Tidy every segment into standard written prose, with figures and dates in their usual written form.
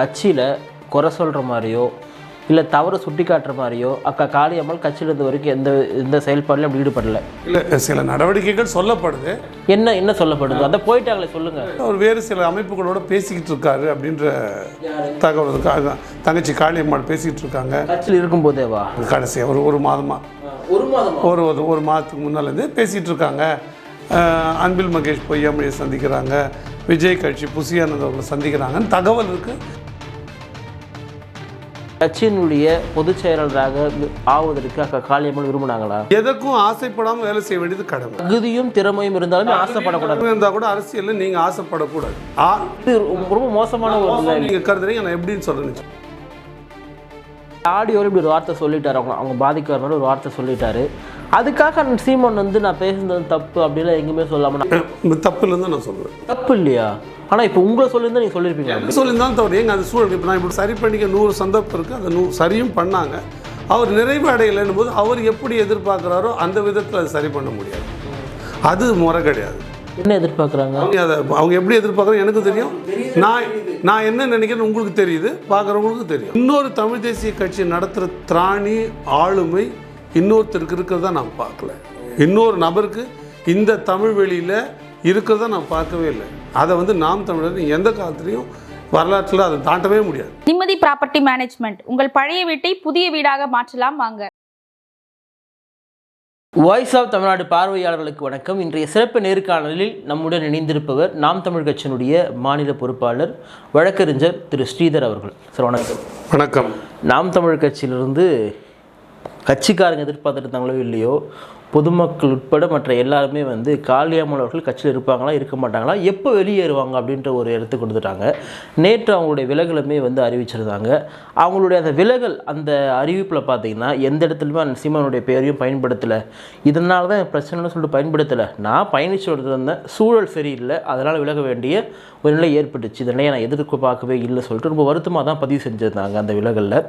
கட்சியில் குறை சொல்கிற மாதிரியோ இல்லை தவறு சுட்டி காட்டுற மாதிரியோ அக்கா காளியம்மாள் கட்சியில் இருந்த வரைக்கும் எந்த செயல்பாடுலையும் அப்படி ஈடுபடலை. இல்லை, சில நடவடிக்கைகள் சொல்லப்படுது. என்ன சொல்லப்படுது? அதை போயிட்டாங்களே சொல்லுங்கள். அவர் வேறு சில அமைப்புகளோட பேசிக்கிட்டு இருக்காரு அப்படின்ற தகவல் தங்கச்சி காளியம்மாள் பேசிக்கிட்டு இருக்காங்க. கட்சியில் இருக்கும்போதேவா? கடைசியாக ஒரு மாதமாக ஒரு மாதத்துக்கு முன்னாலேருந்து பேசிகிட்டு இருக்காங்க. அன்பில் மகேஷ் பொய்யாமொழியை சந்திக்கிறாங்க, விஜய் கட்சி புசியானந்த் அவர்களை சந்திக்கிறாங்கன்னு தகவல் இருக்குது. கட்சியினுடைய பொதுச் செயலாளராக ஆவதற்கு அக்கா காளியம்மாள் விரும்பினாங்களா? எதற்கும் ஆசைப்படாமல் வேலை செய்ய வேண்டியது கடமை. தகுதியும் திறமையும் இருந்தாலுமே ஆசைப்படக்கூடாது. இருந்தால் கூட அரசியலில் நீங்கள் ஆசைப்படக்கூடாது. ரொம்ப மோசமான ஒரு நீங்கள் கருதுறீங்க. நான் எப்படின்னு சொல்கிறேன். ஆடியோவில் இப்படி ஒரு வார்த்தை சொல்லிட்டாரு, அவங்க பாதிக்கிறனால ஒரு வார்த்தை சொல்லிட்டாரு. அதுக்காக சீமான் வந்து நான் பேசுனது தப்பு அப்படிலாம் எங்கேயுமே சொல்லாமல் தப்பு இல்லைன்னு நான் சொல்லுவேன். தப்பு இல்லையா? ஆனால் இப்போ உங்களை சொல்லியிருந்தா நீங்கள் சொல்லியிருப்பீங்க. சொல்லியிருந்தாலும் தவிர எங்கள் அந்த சூழல் இப்போ நான் இப்படி சரி பண்ணிக்க 100 சந்தர்ப்பம் இருக்குது. அந்த சரியும் பண்ணாங்க. அவர் நிறைவு அடையலைன்னும் போது அவர் எப்படி எதிர்பார்க்குறாரோ அந்த விதத்தில் அதை சரி பண்ண முடியாது. அது முறை கிடையாது. என்ன எதிர்பார்க்குறாங்க அவங்க எப்படி எதிர்பார்க்குறாங்க எனக்கு தெரியும். நான் என்ன நினைக்கிறேன்னு உங்களுக்கு தெரியுது, பார்க்குறவங்களுக்கு தெரியும். இன்னொரு தமிழ் தேசிய கட்சி நடத்துகிற திராணி ஆளுமை இன்னொருத்தருக்கு இருக்கிறதா நான் பார்க்கல. இன்னொரு நபருக்கு இந்த தமிழ் வெளியில் இருக்கிறதா நான் பார்க்கவே இல்லை. அதை வந்து நாம் தமிழர் எந்த காலத்துலையும் வரலாற்றில் அதை தாண்டவே முடியாது. நிம்மதி ப்ராப்பர்ட்டி மேனேஜ்மெண்ட் உங்கள் பழைய வீட்டை புதிய வீடாக மாற்றலாம் வாங்க. வாய்ஸ் ஆஃப் தமிழ்நாடு பார்வையாளர்களுக்கு வணக்கம். இன்றைய சிறப்பு நேர்காணலில் நம்முடன் இணைந்திருப்பவர் நாம் தமிழ் கட்சியினுடைய மாநில பொறுப்பாளர் வழக்கறிஞர் திரு ஸ்ரீதர் அவர்கள். சார் வணக்கம். வணக்கம். நாம் தமிழ் கட்சியிலிருந்து கட்சிக்காரங்க எதிர்பார்த்துட்டு இருந்தாங்களோ இல்லையோ, பொதுமக்கள் உட்பட மற்ற எல்லாருமே வந்து காளியம்மாள் அவர்கள் கட்சியில் இருப்பாங்களா இருக்க மாட்டாங்களா, எப்போ வெளியேறுவாங்க அப்படின்ற ஒரு இடத்துக்கு கொடுத்துட்டாங்க. நேற்று அவங்களுடைய விலகலுமே வந்து அறிவிச்சிருந்தாங்க. அவங்களுடைய அந்த விலகல் அந்த அறிவிப்பில் பார்த்தீங்கன்னா எந்த இடத்துலையுமே அந்த சீமானுடைய பேரையும் பயன்படுத்தலை. இதனால தான் பிரச்சனைன்னு சொல்லிட்டு பயன்படுத்தலை. நான் பயணிச்சு இருந்தேன், சூழல் சரியில்லை, அதனால் விலக வேண்டிய ஒரு நிலை ஏற்பட்டுச்சு. இந்த நிலையை நான் எதிர்ப்பு பார்க்கவே இல்லை சொல்லிட்டு ரொம்ப வருத்தமாக தான் பதிவு செஞ்சுருந்தாங்க. அந்த விலகலில்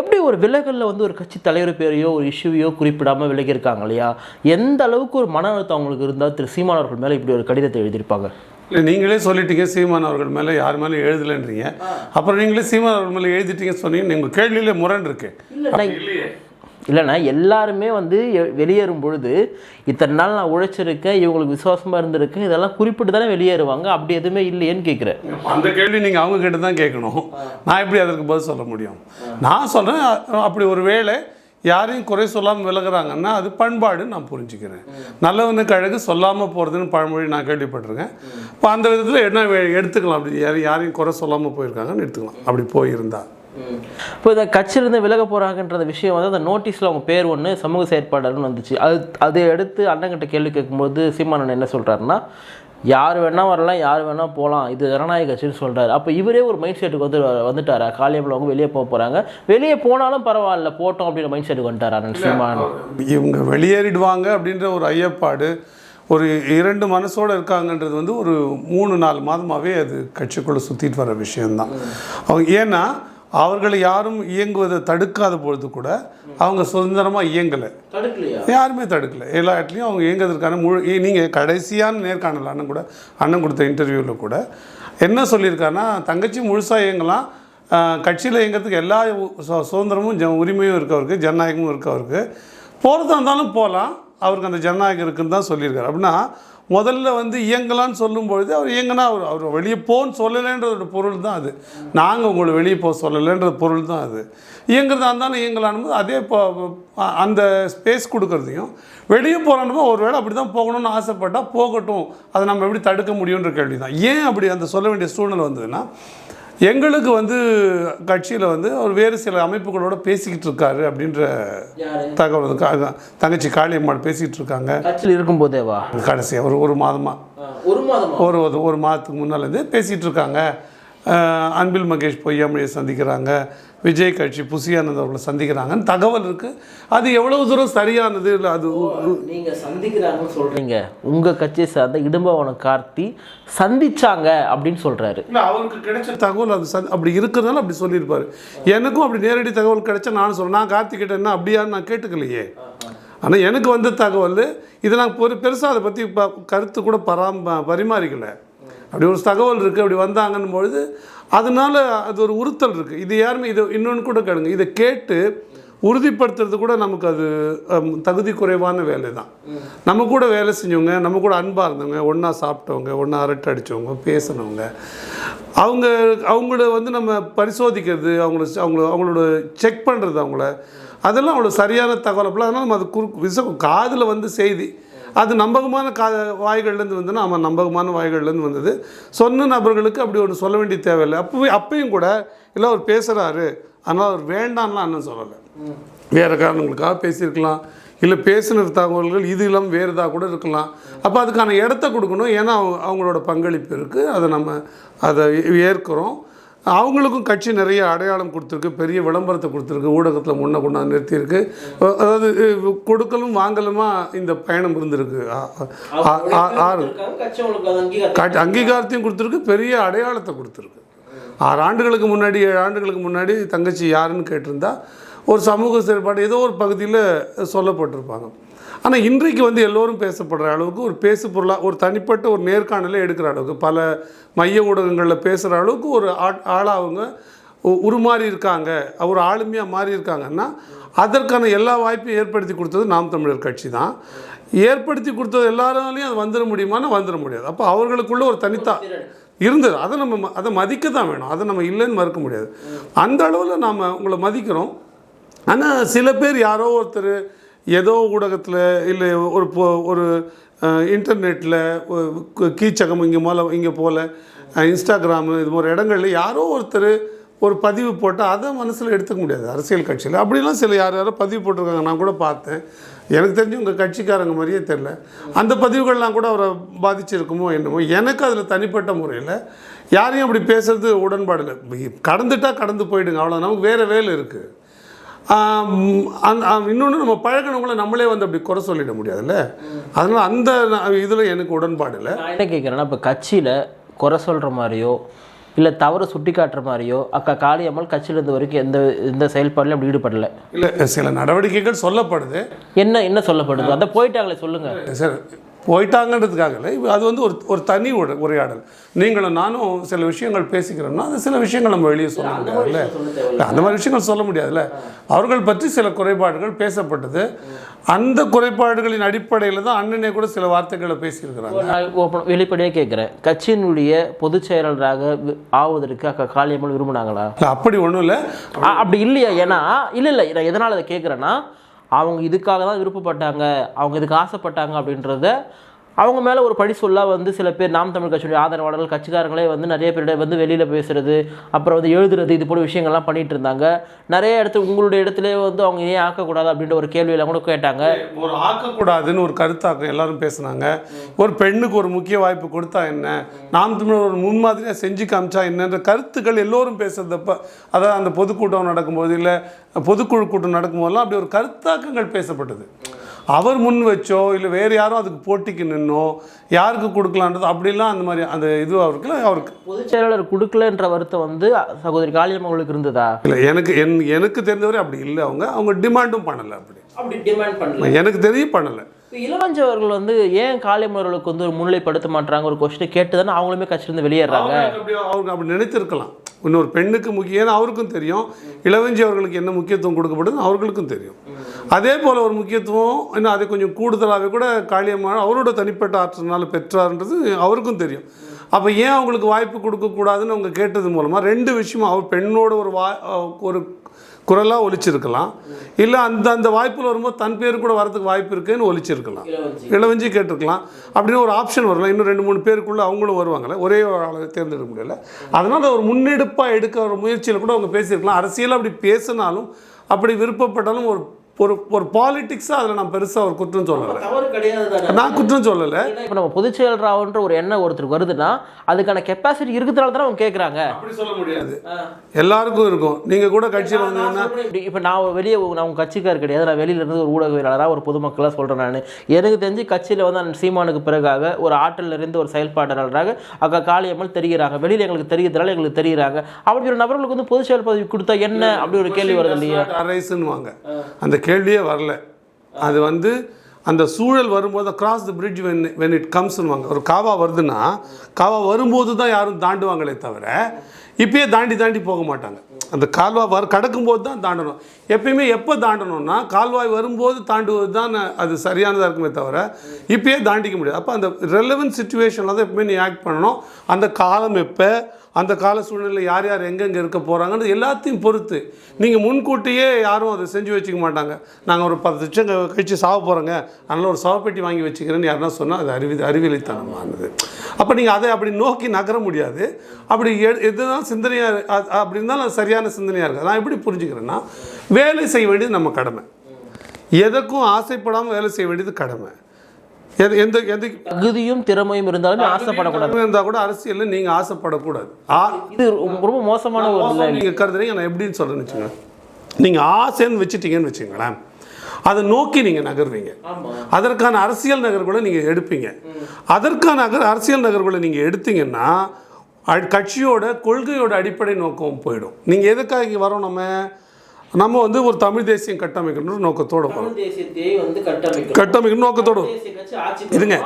எப்படி ஒரு விலகலில் வந்து ஒரு கட்சி தலைவர் பேரையோ ஒரு இஷ்யூவையோ குறிப்பிடாமல் விலகியிருக்காங்க இல்லையா? எந்த அளவுக்கு ஒரு மன அழுத்தம் அவங்களுக்கு இருந்தால் திரு சீமான் அவர்கள் மேலே இப்படி ஒரு கடிதத்தை எழுதியிருப்பாங்க? இல்லை, நீங்களே சொல்லிட்டீங்க சீமான் அவர்கள் மேலே யார் மேலே எழுதலைன்றீங்க. அப்புறம் நீங்களே சீமான் அவர்கள் மேலே எழுதிட்டீங்க சொன்னீங்க. நீங்கள் கேள்வியிலே முரண் இருக்கு. இல்லைண்ணா, எல்லாருமே வந்து வெளியேறும் பொழுது இத்தனை நாள் நான் உழைச்சிருக்கேன், இவங்களுக்கு விசுவாசமாக இருந்திருக்கேன், இதெல்லாம் குறிப்பிட்டு தானே வெளியேறுவாங்க. அப்படி எதுவுமே இல்லையேன்னு கேட்குறேன். அந்த கேள்வி நீங்கள் அவங்க கிட்ட தான் கேட்கணும். நான் எப்படி அதற்கு பதில் சொல்ல முடியும்? நான் சொல்கிறேன், அப்படி ஒரு வேளை யாரையும் குறை சொல்லாமல் விலகிறாங்கன்னா அது பண்பாடுன்னு நான் புரிஞ்சுக்கிறேன். நல்லவனுக்கு அழகு சொல்லாமல் போகிறதுன்னு பழமொழி நான் கேள்விப்பட்டிருக்கேன். இப்போ அந்த விதத்தில் என்ன எடுத்துக்கலாம், அப்படி யாரையும் குறை சொல்லாமல் போயிருக்காங்கன்னு எடுத்துக்கலாம். அப்படி போயிருந்தா இப்போ இந்த கட்சியிலேருந்து விலக போகிறாங்கன்ற விஷயம் வந்து அந்த நோட்டீஸில் அவங்க பேர் ஒன்று சமூக செயற்பாடுன்னு வந்துச்சு. அதை எடுத்து அண்ணங்கிட்ட கேள்வி கேட்கும்போது சீமானன் என்ன சொல்கிறாருன்னா, யார் வேணால் வரலாம், யார் வேணால் போகலாம், இது ஜனநாயக கட்சின்னு சொல்கிறாரு. அப்போ இவரே ஒரு மைண்ட் செட்டுக்கு வந்துட்டாரா? காளியம்மாள் அவங்க வெளியே போகிறாங்க, வெளியே போனாலும் பரவாயில்ல போட்டோம் அப்படின்ற மைண்ட் செட்டுக்கு வந்துட்டாரா சீமான்? இவங்க வெளியேறிடுவாங்க அப்படின்ற ஒரு ஐயப்பாடு ஒரு 2 மனசோடு இருக்காங்கன்றது வந்து ஒரு 3-4 மாதமாகவே அது கட்சிக்குள்ளே சுற்றிட்டு வர விஷயந்தான். அவங்க ஏன்னா அவர்களை யாரும் இயங்குவதை தடுக்காத பொழுது கூட அவங்க சுதந்திரமாக இயங்கலை. யாருமே தடுக்கலை. எல்லா இடத்துலையும் அவங்க இயங்குவதற்கான நீங்கள் கடைசியான நேர்காணல் அண்ணன் கொடுத்த இன்டர்வியூவில் கூட என்ன சொல்லியிருக்காருன்னா, தங்கச்சி முழுசாக இயங்கலாம், கட்சியில் இயங்கிறதுக்கு எல்லா சுதந்திரமும் உரிமையும் இருக்கு அவருக்கு, ஜனநாயகமும் இருக்கு அவருக்கு, போகிறதா இருந்தாலும் போகலாம், அவருக்கு அந்த ஜனநாயகம் இருக்குன்னு தான் சொல்லியிருக்காரு. அப்படின்னா முதல்ல வந்து இயங்கலான்னு சொல்லும்பொழுது அவர் இயங்கினா அவர் வெளியே போன்னு சொல்லலைன்றதோட பொருள் தான் அது. நாங்கள் உங்களை வெளியே போக சொல்லலைன்ற பொருள் தான் அது. இயங்குறதா இருந்தாலும் இயங்கலான்னு அதே அந்த ஸ்பேஸ் கொடுக்குறதையும் வெளியே போகலான்னு ஒரு வேளை அப்படி தான் போகணும்னு ஆசைப்பட்டால் போகட்டும், அதை நம்ம எப்படி தடுக்க முடியுன்ற கேள்வி தான். ஏன் அப்படி அந்த சொல்ல வேண்டிய சூழ்நிலை வந்ததுன்னா, எங்களுக்கு வந்து கட்சியில் வந்து அவர் வேறு சில அமைப்புகளோட பேசிக்கிட்டு இருக்காரு அப்படின்ற தகவல் தங்கச்சி காளியம்மாள் பேசிக்கிட்டு இருக்காங்க. கட்சியில் இருக்கும்போதேவா? கடைசியாக ஒரு மாதத்துக்கு முன்னாலேருந்து பேசிகிட்டு இருக்காங்க. அன்பில் மகேஷ் பொய்யாமொழியை சந்திக்கிறாங்க, விஜய் கட்சி புசியானந்த் அவர்களை சந்திக்கிறாங்கன்னு தகவல் இருக்குது. அது எவ்வளவு தூரம் சரியானது இல்லை, அது நீங்கள் சந்திக்கிறாங்கன்னு சொல்கிறீங்க. உங்கள் கட்சியை சார்ந்த இடும்பவனம் கார்த்தி சந்திச்சாங்க அப்படின்னு சொல்கிறாரு. இல்லை, அவருக்கு கிடைச்ச தகவல் அது அப்படி இருக்கிறதுனால அப்படி சொல்லியிருப்பார். எனக்கும் அப்படி நேரடி தகவல் கிடைச்சா நானும் சொல்கிறேன். நான் கார்த்தி கிட்ட என்ன அப்படியான்னு நான் கேட்டுக்கலையே. ஆனால் எனக்கு வந்த தகவல் இதை நான் பெருசாக அதை பற்றி கருத்து கூட பரிமாறிக்கலை. அப்படி ஒரு தகவல் இருக்குது, அப்படி வந்தாங்கன்னும் பொழுது அதனால அது ஒரு உறுத்தல் இருக்குது. இது யாருமே இதை இன்னொன்று கூட கேளுங்க, இதை கேட்டு உறுதிப்படுத்துறது கூட நமக்கு அது தகுதி குறைவான வேலை தான். நம்ம கூட வேலை செஞ்சவங்க, நம்ம கூட அன்பாக இருந்தவங்க, ஒன்றா சாப்பிட்டவங்க, ஒன்றா அரட்டை அடித்தவங்க, பேசினவங்க, அவங்கள வந்து நம்ம பரிசோதிக்கிறது, அவங்களோட செக் பண்ணுறது, அதெல்லாம் அவ்வளோ சரியான தகவல் அப்பலாம். அதனால் நம்ம அது காதில் வந்து செய்தி அது நம்பகமான வாய்கள்லேருந்து வந்ததுன்னா, ஆமாம் நம்பகமான வாய்கள்லேருந்து வந்தது. சொன்ன நபர்களுக்கு அப்படி ஒன்று சொல்ல வேண்டிய தேவையில்லை. அப்பயும் கூட இல்லை அவர் பேசுகிறாரு அதனால் அவர் வேண்டாம்லாம் இன்னும் சொல்லலை. வேறு காரணங்களுக்காக பேசியிருக்கலாம், இல்லை பேசின தகவல்கள் இது இல்லாமல் வேறு இதாக கூட இருக்கலாம். அப்போ அதுக்கான இடத்த கொடுக்கணும். ஏன்னா அவங்களோட பங்களிப்பு இருக்குது, அதை ஏற்கிறோம். அவங்களுக்கும் கட்சி நிறைய அடையாளம் கொடுத்துருக்கு, பெரிய விளம்பரத்தை கொடுத்துருக்கு, ஊடகத்தில் முன்ன கொண்டாந்து நிறுத்தியிருக்கு. அதாவது கொடுக்கலும் வாங்கலுமா இந்த பயணம் இருந்திருக்கு. அங்கீகாரத்தையும் கொடுத்துருக்கு, பெரிய அடையாளத்தை கொடுத்துருக்கு. 6 ஆண்டுகளுக்கு முன்னாடி 7 ஆண்டுகளுக்கு முன்னாடி தங்கச்சி யாருன்னு கேட்டிருந்தா ஒரு சமூக செயல்பாடு ஏதோ ஒரு பகுதியில் சொல்லப்பட்டிருப்பாங்க. ஆனால் இன்றைக்கு வந்து எல்லோரும் பேசப்படுற அளவுக்கு ஒரு பேசு பொருளாக ஒரு தனிப்பட்ட ஒரு நேர்காணலை எடுக்கிற அளவுக்கு பல மைய ஊடகங்களில் பேசுகிற அளவுக்கு ஒரு ஆளாக அவங்க உருமாறி இருக்காங்க, ஒரு ஆளுமையாக மாறி இருக்காங்கன்னா அதற்கான எல்லா வாய்ப்பையும் ஏற்படுத்தி கொடுத்தது நாம் தமிழர் கட்சி தான். ஏற்படுத்தி கொடுத்தது எல்லாராலையும் அது வந்துட முடியுமானா வந்துட முடியாது. அப்போ அவர்களுக்குள்ள ஒரு இருந்தது, அதை மதிக்க தான் வேணும், அதை நம்ம இல்லைன்னு மறுக்க முடியாது. அந்த அளவில் நாம் உங்களை மதிக்கிறோம். ஆனால் சில பேர் யாரோ ஒருத்தர் ஏதோ ஊடகத்தில் இல்லை ஒரு இன்டர்நெட்டில் கீச்சகம் இங்கே போல் இன்ஸ்டாகிராமு இது மாதிரி இடங்களில் யாரோ ஒருத்தர் ஒரு பதிவு போட்டால் அதை மனசில் எடுத்துக்க முடியாது அரசியல் கட்சியில். அப்படிலாம் சில யாரோ பதிவு போட்டிருக்காங்க, நான் கூட பார்த்தேன். எனக்கு தெரிஞ்சு உங்கள் கட்சிக்காரங்க மாதிரியே தெரில. அந்த பதிவுகள்லாம் கூட அவரை பாதிச்சிருக்குமோ என்னமோ. எனக்கு அதில் தனிப்பட்ட முறையில் யாரையும் அப்படி பேசுறது உடன்பாடு இல்லை. கடந்துட்டால் கடந்து போயிடுங்க, அவ்வளோ. நமக்கு வேறு வேலை இருக்குது. இன்னொன்று நம்ம பழகினவங்கள நம்மளே வந்து அப்படி குறை சொல்லிட முடியாதுல்ல. அதனால் அந்த இதில் எனக்கு உடன்பாடு இல்லை. நான் என்ன கேட்குறேன்னா, இப்போ கட்சியில் குறை சொல்கிற மாதிரியோ இல்லை தவறு சுட்டி காட்டுற மாதிரியோ அக்கா காளியம்மாள் கட்சியில் இருந்த வரைக்கும் எந்த செயல்பாடுலையும் அப்படி ஈடுபடலை. இல்லை, சில நடவடிக்கைகள் சொல்லப்படுது. என்ன சொல்லப்படுது? அதை போயிட்டாங்களே சொல்லுங்கள் சார். போயிட்டாங்கன்றதுக்காக இல்லை, அது வந்து ஒரு தனி உரையாடல். நீங்களும் நானும் சில விஷயங்கள் பேசிக்கிறோம்னா அது சில விஷயங்கள் நம்ம வெளியே சொல்ல முடியாதுல்ல. அந்த மாதிரி விஷயங்கள் சொல்ல முடியாதுல்ல. அவர்கள் பற்றி சில குறைபாடுகள் பேசப்பட்டது. அந்த குறைபாடுகளின் அடிப்படையில் தான் அண்ணனே கூட சில வார்த்தைகளை பேசியிருக்கிறாங்க. வெளிப்படையாக கேட்குறேன், கட்சியினுடைய பொதுச் செயலாளராக ஆவதற்கு அக்கா காளியம்மாள் விரும்பினாங்களா? அப்படி ஒன்றும் இல்லை. அப்படி இல்லையா? ஏன்னா இல்லை நான் எதனால் அதை கேட்குறேன்னா, அவங்க இதுக்காக தான் விருப்பப்பட்டாங்க, அவங்க இதுக்கு ஆசைப்பட்டாங்க அப்படின்றத அவங்க மேலே ஒரு பழி சொல்லாக வந்து சில பேர் நாம் தமிழ் கட்சியுடைய ஆதரவாளர்கள் கட்சிக்காரங்களே வந்து நிறைய பேரிட வந்து வெளியில் பேசுகிறது, அப்புறம் வந்து எழுதுறது, இது போல விஷயங்கள்லாம் பண்ணிகிட்டு இருந்தாங்க. நிறைய இடத்துல உங்களுடைய இடத்துல வந்து அவங்க ஏன் ஆக்கக்கூடாது அப்படின்ற ஒரு கேள்வியெல்லாம் கூட கேட்டாங்க. ஒரு ஆக்கக்கூடாதுன்னு ஒரு கருத்தாக்கம் எல்லாரும் பேசுனாங்க. ஒரு பெண்ணுக்கு ஒரு முக்கிய வாய்ப்பு கொடுத்தா என்ன, நாம் தமிழ் ஒரு முன்மாதிரியாக செஞ்சு காமிச்சா என்னன்ற கருத்துக்கள் எல்லோரும் பேசுறதப்ப, அதாவது அந்த பொதுக்கூட்டம் நடக்கும்போது இல்லை பொதுக்குழு கூட்டம் நடக்கும்போதெல்லாம் அப்படி ஒரு கருத்தாக்கங்கள் பேசப்பட்டது. அவர் முன் வச்சோ இல்லை வேறு யாரும் அதுக்கு போட்டிக்கு நின்னோ யாருக்கு கொடுக்கலான்றது அப்படிலாம் அந்த மாதிரி அந்த இது அவருக்கு பொதுச் செயலாளர் கொடுக்கலன்ற வருத்தம் வந்து சகோதரி காளியம்மாளுக்கு இருந்ததா? இல்லை, எனக்கு தெரிஞ்சவரை அப்படி இல்லை. அவங்க டிமாண்டும் பண்ணலை. அப்படி டிமாண்ட் பண்ணல, எனக்கு தெரிய பண்ணலை. இளவஞ்சி அவர்கள் வந்து ஏன் காளியம்மாளுக்கு வந்து ஒரு முன்னிலைப்படுத்த மாட்டாங்க ஒரு கொஸ்டினை கேட்டு தானே அவங்களுமே கட்சியிலிருந்து வெளியேறாங்க. அவங்க அப்படி நினைத்திருக்கலாம். இன்னொரு பெண்ணுக்கு முக்கியம், ஏன்னா அவருக்கும் தெரியும் இளவஞ்சி அவர்களுக்கு என்ன முக்கியத்துவம் கொடுக்கப்படுதுன்னு அவர்களுக்கும் தெரியும். அதே போல் ஒரு முக்கியத்துவம் இன்னும் அதை கொஞ்சம் கூடுதலாகவே கூட காளியம்மாள் அவரோட தனிப்பட்ட ஆற்றல்னால பெற்றார்ன்றது அவருக்கும் தெரியும். அப்போ ஏன் அவங்களுக்கு வாய்ப்பு கொடுக்கக்கூடாதுன்னு அவங்க கேட்டது மூலமாக 2 விஷயமா, அவர் பெண்ணோட ஒரு குரலாக ஒலிச்சிருக்கலாம், இல்லை அந்த வாய்ப்பில் வரும்போது தன் பேர் கூட வரதுக்கு வாய்ப்பு இருக்குன்னு ஒலிச்சிருக்கலாம், இளவஞ்சி கேட்டிருக்கலாம். அப்படின்னு ஒரு ஆப்ஷன் வரலாம். இன்னும் 2-3 பேருக்குள்ளே அவங்களும் வருவாங்கள்ல, ஒரே ஒரு ஆளை தேர்ந்தெடுக்க முடியல. அதனால் ஒரு முன்னெடுப்பாக எடுக்க ஒரு முயற்சியில் கூட அவங்க பேசியிருக்கலாம். அரசியல் அப்படி பேசினாலும் அப்படி விருப்பப்பட்டாலும் ஒரு பாலிடிக்ஸாக அதில் நான் பெருசாக ஒரு குற்றம் சொல்லலை, நான் குற்றம் சொல்லலை. இப்போ நம்ம பொதுச் செயலராகன்ற ஒரு எண்ணம் ஒருத்தருக்கு வருதுன்னா அதுக்கான கெப்பாசிட்டி இருக்கிறதால தானே அவங்க கேட்குறாங்க. அப்படி சொல்ல முடியாது, எல்லாருக்கும் இருக்கும். நீங்கள் கூட கட்சியில் வந்தீங்கன்னா இப்போ நான் வெளியே நான் உங்கள் கட்சிக்கார் கிடையாது, நான் வெளியிலேருந்து ஒரு ஊடகவியலாளராக ஒரு பொதுமக்களாக சொல்கிறேன். நான் எனக்கு தெரிஞ்சு கட்சியில் வந்து அந்த சீமானுக்கு பிறகாக ஒரு ஆற்றல் நிறைந்த ஒரு செயல்பாட்டாளராக அக்கா காளியம்மாள் தெரிகிறாங்க. வெளியில் எங்களுக்கு தெரிகிறதுனால எங்களுக்கு தெரிகிறாங்க. அப்படி ஒரு நபர்களுக்கு வந்து பொதுச் செயல் பதவி கொடுத்தா என்ன அப்படி ஒரு கேள்வி வருது இல்லையா? அரசுன்னு வாங்க, அந்த கேள்வியே வரல. அது வந்து அந்த சூழல் வரும்போது cross the bridge when it கம்ஸ்னுவாங்க. ஒரு காவா வருதுன்னா காவா வரும்போது தான் யாரும் தாண்டுவாங்களே தவிர இப்பயே தாண்டி போக மாட்டாங்க. அந்த கால்வாய் கடக்கும்போது தான் தாண்டணும். எப்பயுமே எப்போ தாண்டணும்னா கால்வாய் வரும்போது தாண்டுவது தான் அது சரியானதாக இருக்குமே தவிர இப்பயே தாண்டிக்க முடியாது. அப்போ அந்த ரெலவென்ட் சுச்சுவேஷனில் தான் எப்பவுமே நீ ஆக்ட் பண்ணணும். அந்த காலம் எப்போ, அந்த கால சூழ்நிலையில் யார் யார் எங்கெங்கே இருக்க போகிறாங்கன்னு எல்லாத்தையும் பொறுத்து நீங்கள் முன்கூட்டியே யாரும் அதை செஞ்சு வச்சுக்க மாட்டாங்க. நாங்கள் ஒரு 10 லட்சம் கழிச்சு சாவ போகிறோங்க, அதனால் ஒரு சவப்பெட்டி வாங்கி வச்சுக்கிறேன்னு யாருன்னா சொன்னால் அது அறிவியலைத்தனமானது. அப்போ நீங்கள் அதை அப்படி நோக்கி நகர முடியாது. அப்படி எதுதான் சிந்தனையாக அப்படி இருந்தாலும் அது சரியான சிந்தனையாக இருக்குது. நான் எப்படி புரிஞ்சுக்கிறேன்னா, வேலை செய்ய வேண்டியது நம்ம கடமை. எதற்கும் ஆசைப்படாமல் வேலை செய்ய வேண்டியது கடமை. எந்த தகுதியும் திறமையும் இருந்தாலுமே ஆசைப்படக்கூடாது. இருந்தால் கூட அரசியலில் நீங்கள் ஆசைப்படக்கூடாது. இது ரொம்ப மோசமான ஒரு நீங்கள் கருதுறீங்க. நான் எப்படின்னு சொல்கிறேன்னு வச்சுங்க, நீங்கள் ஆசைன்னு வச்சுட்டீங்கன்னு வச்சுங்களேன், அதை நோக்கி நீங்கள் நகர்வீங்க. அதற்கான அரசியல் நகர்வுகளை நீங்கள் எடுப்பீங்க. அதற்கான அரசியல் நகர்வுகளை நீங்கள் எடுத்தீங்கன்னா கட்சியோட கொள்கையோட அடிப்படை நோக்கம் போயிடும். நீங்கள் எதுக்காக இங்கே வரோம், நம்ம வந்து ஒரு தமிழ் தேசியம் கட்டமைக்கணும் நோக்கத்தோடு வரும். கட்டமைக்கணும் நோக்கத்தோடு இருங்க.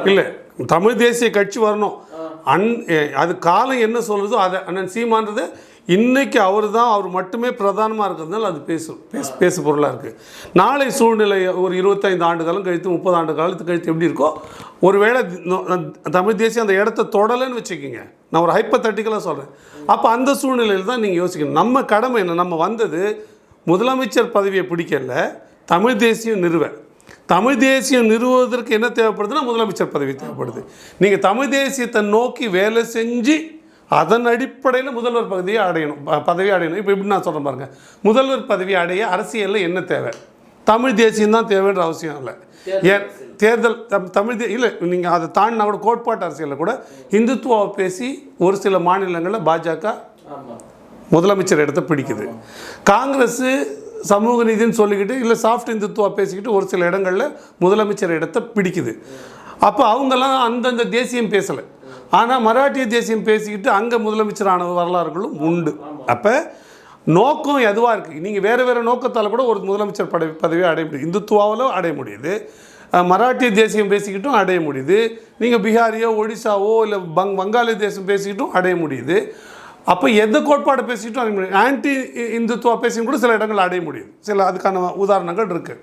இல்லை, தமிழ் தேசிய கட்சி வரணும். அது காலம் என்ன சொல்லுதோ அதை அண்ணன் சீமான்றது இன்றைக்கி அவர் மட்டுமே பிரதானமாக இருக்கிறதுனால அது பேசு பொருளாக இருக்குது. நாளை சூழ்நிலை ஒரு 25 ஆண்டு காலம் கழித்து 30 ஆண்டு காலத்துக்கு கழித்து எப்படி இருக்கோ, ஒருவேளை தமிழ் தேசியம் அந்த இடத்த தொடலைன்னு வச்சுக்கோங்க. நான் ஒரு ஹைப்போதெட்டிக்கலாக சொல்கிறேன். அப்போ அந்த சூழ்நிலையில் தான் நீங்கள் யோசிக்கணும். நம்ம கடமை என்ன, நம்ம வந்தது முதலமைச்சர் பதவியை பிடிக்கல, தமிழ் தேசியம் தமிழ் தேசியம் நிறுவுவதற்கு என்ன தேவைப்படுதுன்னா முதலமைச்சர் பதவி தேவைப்படுது. நீங்கள் தமிழ் தேசியத்தை நோக்கி வேலை செஞ்சு அதன் அடிப்படையில் முதல்வர் பதவியை அடையணும். இப்போ எப்படி நான் சொல்கிறேன் பாருங்கள், முதல்வர் பதவி அடைய அரசியலில் என்ன தேவை? தமிழ் தேசியம்தான் தேவைன்ற அவசியம் இல்லை. ஏன் தேர்தல் தமிழ் இல்லை, நீங்கள் அதை தாண்டினா கூட கோட்பாட்டு அரசியலில் கூட இந்துத்துவாவை பேசி ஒரு சில மாநிலங்களில் பாஜக முதலமைச்சர் இடத்த பிடிக்குது. காங்கிரஸ் சமூக நீதினு சொல்லிக்கிட்டு இல்லை சாஃப்ட் இந்துத்துவா பேசிக்கிட்டு ஒரு சில இடங்களில் முதலமைச்சர் இடத்த பிடிக்குது. அப்போ அவங்கெல்லாம் அந்தந்த தேசியம் பேசலை, ஆனால் மராட்டிய தேசியம் பேசிக்கிட்டு அங்கே முதலமைச்சரான வரலாறுகளும் உண்டு. அப்போ நோக்கம் எதுவாக இருக்குது, நீங்கள் வேறு நோக்கத்தால் கூட ஒரு முதலமைச்சர் பதவியை அடைய முடியும். இந்துத்துவாவில் அடைய முடியுது, மராட்டிய தேசியம் பேசிக்கிட்டும் அடைய முடியுது, நீங்கள் பீகாரியோ ஒடிசாவோ இல்லை வங்காளி தேசம் பேசிக்கிட்டும் அடைய முடியுது. அப்போ எந்த கோட்பாடை பேசிக்கிட்டும் அடைய முடியும். ஆன்டி இந்துத்துவா பேசியும் கூட சில இடங்கள் அடைய முடியுது. சில அதுக்கான உதாரணங்கள் இருக்குது.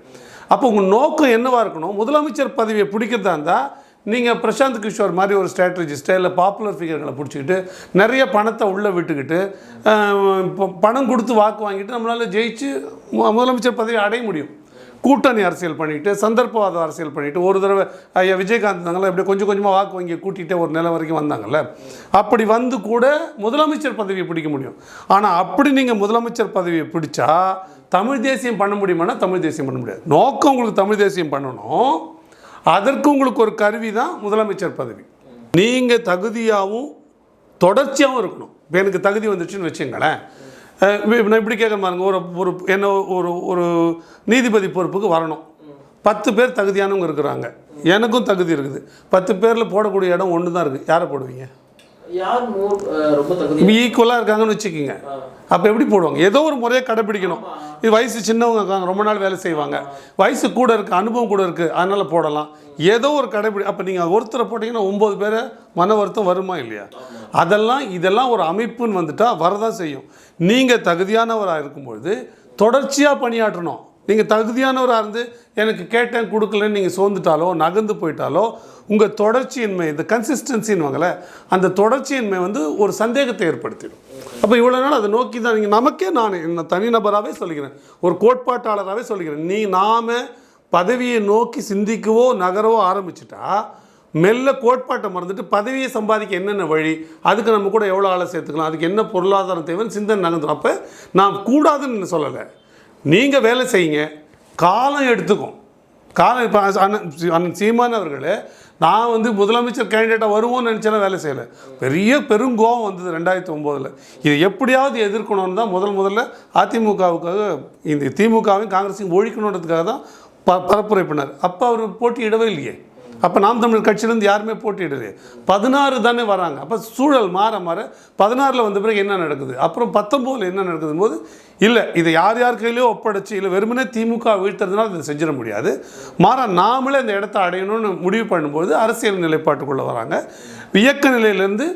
அப்போ உங்கள் நோக்கம் என்னவாக இருக்கணும், முதலமைச்சர் பதவியை பிடிக்கிறதா இருந்தால் நீங்கள் பிரசாந்த் கிஷோர் மாதிரி ஒரு ஸ்ட்ராட்டஜிஸ்ட்டை இல்லை பாப்புலர் ஃபிகர்களை பிடிச்சிக்கிட்டு நிறைய பணத்தை உள்ளே விட்டுக்கிட்டு பணம் கொடுத்து வாக்கு வாங்கிட்டு நம்மளால் ஜெயிச்சு முதலமைச்சர் பதவியை அடைய முடியும். கூட்டணி அரசியல் பண்ணிவிட்டு சந்தர்ப்பவாத அரசியல் பண்ணிவிட்டு ஒரு தடவை ஐயா விஜயகாந்த் இருந்தாங்களா இப்படி கொஞ்சம் கொஞ்சமாக வாக்கு வங்கி கூட்டிகிட்டே ஒரு நிலை வரைக்கும் வந்தாங்கல்ல, அப்படி வந்து கூட முதலமைச்சர் பதவியை பிடிக்க முடியும். ஆனால் அப்படி நீங்கள் முதலமைச்சர் பதவியை பிடிச்சா தமிழ் தேசியம் பண்ண முடியுமானா தமிழ் தேசியம் பண்ண முடியாது. நோக்கம் உங்களுக்கு தமிழ் தேசியம் பண்ணணும், அதற்கு உங்களுக்கு ஒரு கருவி தான் முதலமைச்சர் பதவி. நீங்கள் தகுதியாகவும் தொடர்ச்சியாகவும் இருக்கணும். இப்போ எனக்கு தகுதி வந்துச்சுன்னு வச்சுங்களேன், நான் இப்படி கேட்க பாருங்க, ஒரு என்ன ஒரு நீதிபதி பொறுப்புக்கு வரணும், 10 பேர் தகுதியானவங்க இருக்கிறாங்க, எனக்கும் தகுதி இருக்குது, 10 பேரில் போடக்கூடிய இடம் ஒன்று தான் இருக்குது. யாரை போடுவீங்க? ஈக்குவலாக இருக்காங்கன்னு வச்சுக்கிங்க. அப்போ எப்படி போடுவாங்க? ஏதோ ஒரு முறையை கடைப்பிடிக்கணும். இது வயசு சின்னவங்க இருக்காங்க, ரொம்ப நாள் வேலை செய்வாங்க, வயசு கூட இருக்குது, அனுபவம் கூட இருக்குது, அதனால் போடலாம். ஏதோ ஒரு அப்போ நீங்கள் ஒருத்தரை போட்டிங்கன்னா 9 பேரை மன வருத்தம் வருமா இல்லையா? இதெல்லாம் ஒரு அமைப்புன்னு வந்துட்டால் வரதான் செய்யும். நீங்கள் தகுதியானவராக இருக்கும்பொழுது தொடர்ச்சியாக பணியாற்றணும். நீங்கள் தகுதியானவராக இருந்து எனக்கு கேட்டேன் கொடுக்கலன்னு நீங்கள் சோர்ந்துட்டாலோ நகர்ந்து போயிட்டாலோ உங்கள் தொடர்ச்சியின்மை, இந்த கன்சிஸ்டன்சின்னுவாங்களே, அந்த தொடர்ச்சியின்மை வந்து ஒரு சந்தேகத்தை ஏற்படுத்திடும். அப்போ இவ்வளோ நாள் அதை நோக்கி தான் நீங்கள் நமக்கே நான் தனிநபராகவே சொல்லிக்கிறேன், ஒரு கோட்பாட்டாளராகவே சொல்லிக்கிறேன், நாம் பதவியை நோக்கி சிந்திக்கவோ நகரவோ ஆரம்பிச்சிட்டா மெல்ல கோட்பாட்டை மறந்துட்டு பதவியை சம்பாதிக்க என்னென்ன வழி, அதுக்கு நம்ம கூட எவ்வளோ ஆளை சேர்த்துக்கலாம், அதுக்கு என்ன பொருளாதாரம் தேவைன்னு சிந்தனை நகர்ந்துடும். அப்போ நான் கூடாதுன்னு சொல்லலை, நீங்கள் வேலை செய்யுங்க, காலம் எடுத்துக்கும். காலம் இப்போ அண்ணன் சீமான் அவர்கள் நான் வந்து முதலமைச்சர் கேண்டிடேட்டாக வருவோன்னு நினச்சேன்னா வேலை செய்யலை. பெருங்கோவம் வந்தது 2009. இதை எப்படியாவது எதிர்க்கணும்னு தான் முதல்ல அதிமுகவுக்காக இந்த திமுகவையும் காங்கிரஸையும் ஒழிக்கணுன்றதுக்காக தான் பரப்புரை பண்ணார். அப்போ அவர் போட்டியிடவே இல்லையே. அப்போ நாம் தமிழர் கட்சியிலேருந்து யாருமே போட்டியிடலையே. 16 தானே வராங்க. அப்போ சூழல் மாற மாற 16 வந்த பிறகு என்ன நடக்குது, அப்புறம் 19 என்ன நடக்குது போது இல்லை இதை யார் யார் கையிலையோ ஒப்படைச்சு இல்லை வெறுமனே திமுக வீழ்த்துறதுனால இதை செஞ்சிட முடியாது, மாறா நாமளே அந்த இடத்த அடையணும்னு முடிவு பண்ணும்போது அரசியல் நிலைப்பாட்டுக்குள்ளே வராங்க, இயக்க நிலையிலேருந்து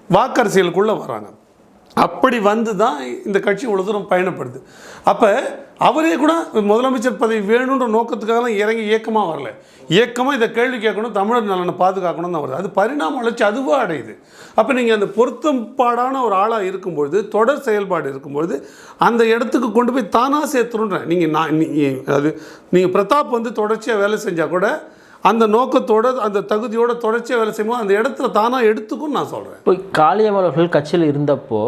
வாக்கரசியலுக்குள்ளே வராங்க. அப்படி வந்து தான் இந்த கட்சி இவ்வளோ தூரம் பயணப்படுது. அப்போ அவரே கூட முதலமைச்சர் பதவி வேணுன்ற நோக்கத்துக்காக இறங்கி இயக்கமாக வரல, இயக்கமாக இதை கேள்வி கேட்கணும், தமிழர் நலனை பாதுகாக்கணும் தான் வருது. அது பரிணாம வளர்ச்சி அதுவாக அடையுது. அப்போ நீங்கள் அந்த பொருத்தப்பாடான ஒரு ஆளாக இருக்கும்பொழுது, தொடர் செயல்பாடு இருக்கும்பொழுது அந்த இடத்துக்கு கொண்டு போய் தானாக சேர்த்துருன்றேன். நீங்கள் பிரதாப் வந்து தொடர்ச்சியாக வேலை செஞ்சால் கூட அந்த நோக்கத்தோடு அந்த தகுதியோட தொடர்ச்சியாக வேலை செய்யும்போது அந்த இடத்துல தானாக எடுத்துக்குன்னு நான் சொல்கிறேன். இப்போ காளியம்மாள் அவர்கள் கட்சியில் இருந்தப்போ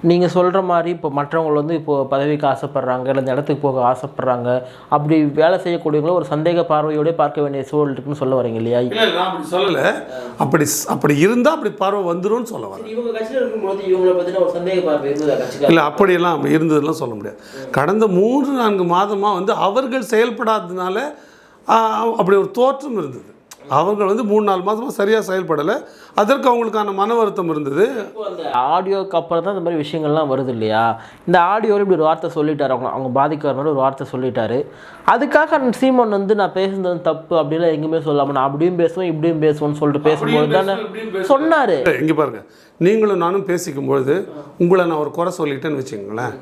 நீங்கள் சொல்கிற மாதிரி இப்போ மற்றவங்க வந்து இப்போது பதவிக்கு ஆசைப்பட்றாங்க, இல்லை இந்த இடத்துக்கு போக ஆசைப்பட்றாங்க, அப்படி வேலை செய்யக்கூடியவங்களும் ஒரு சந்தேக பார்வையோட பார்க்க வேண்டிய சூழல் இருக்குன்னு சொல்ல வரீங்க இல்லையா? இல்லை நான் அப்படி சொல்லலை. அப்படி இருந்தால் அப்படி பார்வை வந்துடும் சொல்ல வரேன். இவங்க கட்சியில் இருக்கும்போது இவங்களை பற்றின ஒரு சந்தேக பார்வை இருந்ததா கட்சியில்? இல்லை அப்படியெல்லாம் அப்படி இருந்ததுலாம் சொல்ல முடியாது. கடந்த 3-4 மாதமாக வந்து அவர்கள் செயல்படாததுனால அப்படி ஒரு தோற்றம் இருந்தது. அவர்கள் வந்து 3-4 மாதமாக சரியாக செயல்படலை, அதற்கு அவங்களுக்கான மன வருத்தம் இருந்தது. அந்த ஆடியோக்கு அப்புறம் தான் இந்த மாதிரி விஷயங்கள்லாம் வருது இல்லையா? இந்த ஆடியோவில் இப்படி ஒரு வார்த்தை சொல்லிட்டார், அவங்க பாதிக்கிறவங்க ஒரு வார்த்தை சொல்லிட்டாரு. அதுக்காக சீமான் வந்து நான் பேசுனது தப்பு அப்படிலாம் எங்கேயுமே சொல்லாமல் நான் அப்படியும் பேசுவேன் இப்படியும் பேசுவேன்னு சொல்லிட்டு பேசும்போது தானே சொன்னார். இங்கே பாருங்கள், நீங்களும் நானும் பேசிக்கும்பொழுது உங்களை நான் ஒரு குறை சொல்லிட்டேன்னு வச்சுக்கோங்களேன்,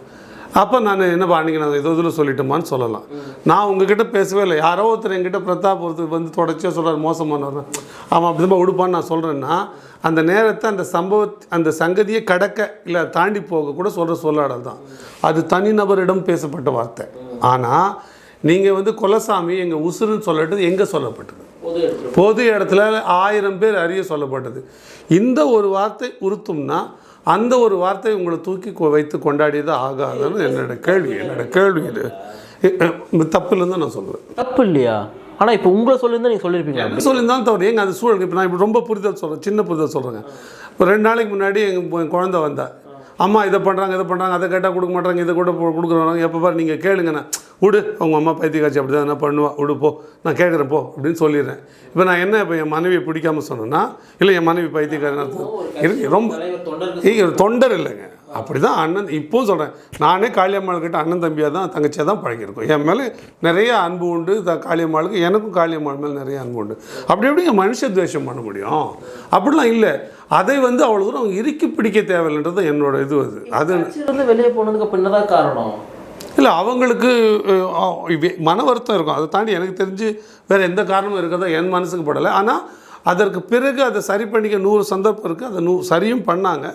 அப்போ நான் என்னப்பா அன்றைக்கி நான் ஏதோ இதில் சொல்லிட்டோமான்னு சொல்லலாம். நான் உங்ககிட்ட பேசவே இல்லை, யாரோ ஒருத்தர் என்கிட்ட பிரதாப் ஒருத்தர் வந்து தொடர்ச்சியாக சொல்கிறார் மோசமானவர், அவன் அப்படி தான் உடுப்பான்னு நான் சொல்கிறேன்னா அந்த நேரத்தை அந்த சங்கதியை கடக்க இல்லை தாண்டி போக கூட சொல்லாடல் தான். அது தனிநபரிடம் பேசப்பட்ட வார்த்தை. ஆனால் நீங்கள் வந்து கொலசாமி எங்கள் உசுருன்னு சொல்லட்டது எங்கே சொல்லப்பட்டது? பொது இடத்துல 1000 பேர் அறிய சொல்லப்பட்டது. இந்த ஒரு வார்த்தை உறுத்தும்னா அந்த ஒரு வார்த்தை உங்களை தூக்கி வைத்து கொண்டாடியது ஆகாதுன்னு என்னோட கேள்வி. இது தப்பு இல்லைன்னு நான் சொல்லுவேன். தப்பு இல்லையா? ஆனால் இப்போ உங்களை சொல்லியிருந்தா நீங்கள் சொல்லியிருப்பீங்க. சொல்லியிருந்தாலும் தவிர எங்கள் அது சூழல். இப்போ நான் இப்படி ரொம்ப புரிதல் சொல்கிறேன், சின்ன புரிதல் சொல்கிறேங்க. இப்போ 2 நாளைக்கு முன்னாடி என் குழந்தை வந்தா, அம்மா இதை பண்ணுறாங்க அதை கேட்டால் கொடுக்க மாட்டாங்க, இதை கூட கொடுக்குறாங்க, எப்போ பாரு நீங்கள் கேளுங்கண்ணா, விடு அவங்க அம்மா பைத்தியக்காட்சி அப்படி தான் என்ன பண்ணுவா, விடு போ நான் கேட்குறேன் போ அப்படின்னு சொல்லிடுறேன். இப்போ நான் என்ன இப்போ என் மனைவியை பிடிக்காமல் சொன்னேன்னா, இல்லை என் மனைவி பைத்தியக்காரன் ரொம்ப தொண்டர் இல்லைங்க, அப்படி தான் அண்ணன். இப்போவும் சொல்கிறேன், நானே காளியம்மாள்கிட்ட அண்ணன் தம்பியாக தான் தங்கச்சியாக தான் பழகியிருக்கோம். என் மேலே நிறைய அன்பு உண்டு, காளியம்மாளுக்கு எனக்கும் காளியம்மாள் மேலே நிறைய அன்பு உண்டு. அப்படி எப்படி மனுஷ துவேஷம் பண்ண முடியும்? அப்படிலாம் இல்லை. அதை வந்து அவ்வளோ தூரம் அவங்க இறுக்கி பிடிக்க தேவையில்லைன்றது என்னோட இது. அது வெளியே போனதுக்கு அப்போ என்னதான் காரணம்? இல்லை அவங்களுக்கு மன வருத்தம் இருக்கும். அதை தாண்டி எனக்கு தெரிஞ்சு வேறு எந்த காரணமும் இருக்கிறதா என் மனசுக்கு படலை. ஆனால் அதற்கு பிறகு அதை சரி பண்ணிக்க 100 சந்தர்ப்பம் இருக்குது. அதை சரியும் பண்ணாங்க.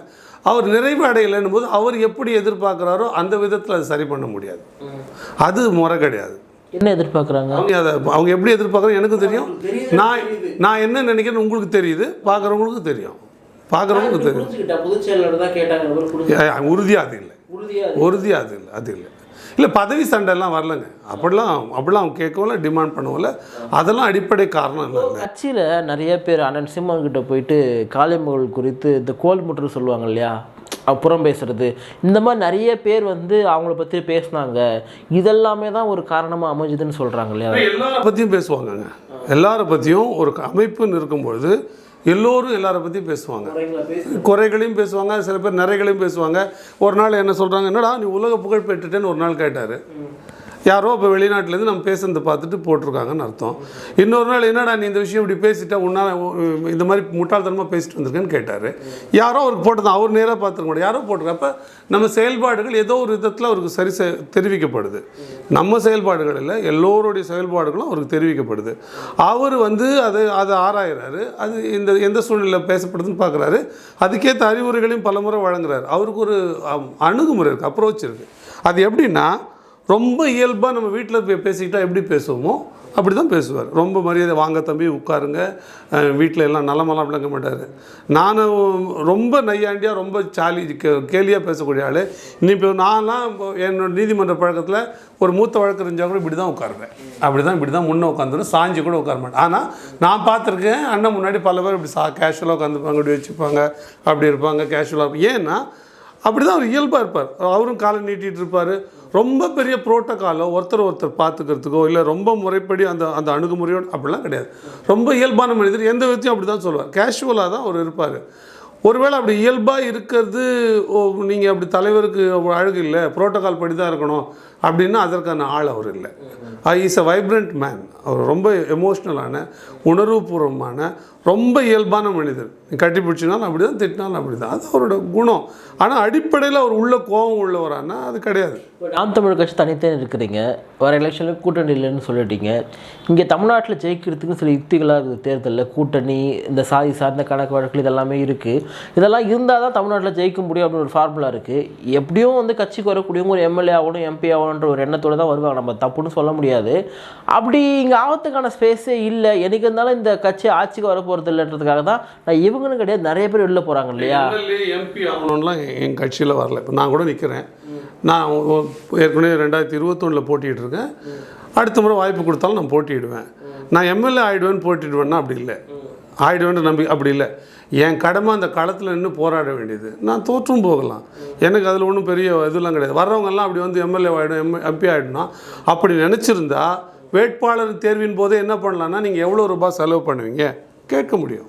அவர் நிறைவு அடையலைன்னும் போது அவர் எப்படி எதிர்பார்க்குறாரோ அந்த விதத்தில் அதை சரி பண்ண முடியாது. அது முறை கிடையாது. என்ன எதிர்பார்க்குறாங்க அவங்க எப்படி எதிர்பார்க்குறாங்க எனக்கு தெரியும். நான் என்ன நினைக்கிறேன்னு உங்களுக்கு தெரியுது, பார்க்குறவங்களுக்கு தெரியும். உறுதியாக அது இல்லை. இல்லை பதவி சண்டைலாம் வரலங்க. அப்படிலாம் அவங்க கேட்கவில்ல, டிமாண்ட் பண்ணவில்ல. அதெல்லாம் அடிப்படை காரணம் இல்லை. கட்சியில் நிறைய பேர் அண்ணன் சீமான் கிட்ட போயிட்டு காளியம்மாள் குறித்து இந்த கோல் முற்று சொல்லுவாங்க இல்லையா, புறம் பேசுறது, இந்த மாதிரி நிறைய பேர் வந்து அவங்கள பற்றி பேசினாங்க. இதெல்லாமே தான் ஒரு காரணமாக அமைஞ்சுதுன்னு சொல்கிறாங்க இல்லையா? எல்லாரை பற்றியும் பேசுவாங்கங்க. எல்லாரை பற்றியும் ஒரு அமைப்புன்னு இருக்கும்பொழுது எல்லோரும் எல்லாரை பற்றியும் பேசுவாங்க. குறைகளையும் பேசுவாங்க, சில பேர் நிறைகளையும் பேசுவாங்க. ஒரு நாள் என்ன சொல்கிறாங்க, என்னடா நீ உலக புகழ் பெற்றுட்டேன்னு ஒரு நாள் கேட்டார். யாரோ இப்போ வெளிநாட்டிலேருந்து நம்ம பேசுனதை பார்த்துட்டு போட்டிருக்காங்கன்னு அர்த்தம். இன்னொரு நாள் என்னடா நீ இந்த விஷயம் இப்படி பேசிட்டா உன்னால் இந்த மாதிரி முட்டாள்தனமாக பேசிட்டு வந்திருக்கேன்னு கேட்டார். யாரோ அவருக்கு போட்டதான், அவர் நேராக பார்த்துருக்க முடியாது, யாரோ போட்டிருக்கப்ப நம்ம செயல்பாடுகள் ஏதோ ஒரு விதத்தில் அவருக்கு தெரிவிக்கப்படுது. நம்ம செயல்பாடுகள் இல்லை, எல்லோருடைய செயல்பாடுகளும் அவருக்கு தெரிவிக்கப்படுது. அவர் வந்து அதை ஆராயிறாரு. அது எந்த சூழ்நிலையில் பேசப்படுதுன்னு பார்க்குறாரு. அதுக்கேற்ற அறிவுரைகளையும் பலமுறை வழங்குறாரு. அவருக்கு ஒரு அணுகுமுறை இருக்குது, அப்ரோச் இருக்குது. அது எப்படின்னா, ரொம்ப இயல்பாக நம்ம வீட்டில் பேசிக்கிட்டால் எப்படி பேசுவோமோ அப்படி தான் பேசுவார். ரொம்ப மரியாதை, வாங்க தம்பி உட்காருங்க, வீட்டில் எல்லாம் நலமெல்லாம் விளங்க மாட்டார். நானும் ரொம்ப நையாண்டியாக ரொம்ப கேலியாக பேசக்கூடிய ஆள். இப்போ நான்லாம் என்னோடய நீதிமன்ற பழக்கத்தில் ஒரு மூத்த வழக்கறிஞர் கூட இப்படி தான் உட்காருவேன். இப்படி தான் முன்னே உட்காந்துரும், சாஞ்சி கூட உட்கார மாட்டேன். ஆனால் நான் பார்த்துருக்கேன், அண்ணன் முன்னாடி பல பேர் இப்படி கேஷுவலாக உட்காந்துருப்பாங்க, இப்படி வச்சுப்பாங்க, அப்படி இருப்பாங்க, கேஷுவலாக. ஏன்னா அப்படி தான் அவர் இயல்பாக இருப்பார். அவரும் காலை நீட்டிகிட்டு இருப்பார். ரொம்ப பெரிய புரோட்டோக்காலோ ஒருத்தர் பார்த்துக்கிறதுக்கோ இல்லை ரொம்ப முறைப்படி அந்த அணுகுமுறையோடு அப்படிலாம் கிடையாது. ரொம்ப இயல்பான மனிதர், எந்த விதத்தையும் அப்படி தான் சொல்லுவார். கேஷுவலாக தான் அவர் இருப்பார். ஒருவேளை அப்படி இயல்பாக இருக்கிறது நீங்கள் அப்படி தலைவருக்கு அழகு இல்லை, புரோட்டோக்கால் படி தான் இருக்கணும் அப்படின்னா அதற்கான ஆள் அவர் இல்லை. Is a vibrant man. அவர் ரொம்ப எமோஷ்னலான, உணர்வுபூர்வமான, ரொம்ப இயல்பான மனிதர். கட்டி பிடிச்சினாலும் அப்படி தான், திட்டினாலும் அப்படி தான். அது அவரோட குணம். ஆனால் அடிப்படையில் அவர் உள்ள கோபம் உள்ளவரானா அது கிடையாது. நாம் தமிழ் கட்சி தனித்தே இருக்கிறீங்க, வர எலெக்ஷனில் கூட்டணி இல்லைன்னு சொல்லிட்டீங்க. இங்கே தமிழ்நாட்டில் ஜெயிக்கிறதுக்கு சில யுக்திகளாக இருக்குது. தேர்தலில் கூட்டணி, இந்த சாதி சார்ந்த கணக்கு வழக்குகள் இதெல்லாமே இருக்குது. இதெல்லாம் இருந்தால் தான் தமிழ்நாட்டில் ஜெயிக்க முடியும் அப்படின்னு ஒரு ஃபார்முலா இருக்குது. எப்படியும் வந்து கட்சிக்கு வரக்கூடியவங்க ஒரு எம்எல்ஏ ஆகணும், எம்பி ஆகணுன்ற ஒரு எண்ணத்தோடு தான் வருவாங்க. நம்ம தப்புன்னு சொல்ல முடியாது. அப்படி இங்கே ஆபத்துக்கான ஸ்பேஸே இல்லை. எனக்கு இருந்தாலும் இந்த கட்சி ஆட்சிக்கு வர போகிறது இல்லைன்றதுக்காக தான் நான் இவங்கன்னு கிடையாது, நிறைய பேர் வெளில போகிறாங்க இல்லையா. எம்பி ஆகணும்லாம் என் கட்சியில் வரல. இப்போ நான் கூட நிற்கிறேன். நான் ஏற்கனவே 2021 போட்டிகிட்டு இருக்கேன். அடுத்த முறை வாய்ப்பு கொடுத்தாலும் நான் போட்டிடுவேன். நான் எம்எல்ஏ ஆகிடுவேன்னு போட்டிடுவேன்னா அப்படி இல்லை, ஆகிடுவேன்ற நம்பிக்கை அப்படி இல்லை. என் கடமை அந்த களத்தில் நின்று போராட வேண்டியது. நான் தோற்றும் போகலாம், எனக்கு அதில் ஒன்றும் பெரிய இதெல்லாம் கிடையாது. வர்றவங்கெல்லாம் அப்படி வந்து எம்எல்ஏ ஆகிடும், எம்பி ஆகிடும்னா அப்படி நினச்சிருந்தா வேட்பாளர் தேர்வின் போதே என்ன பண்ணலான்னா, நீங்கள் எவ்வளோ ரூபாய் செலவு பண்ணுவீங்க கேட்க முடியும்.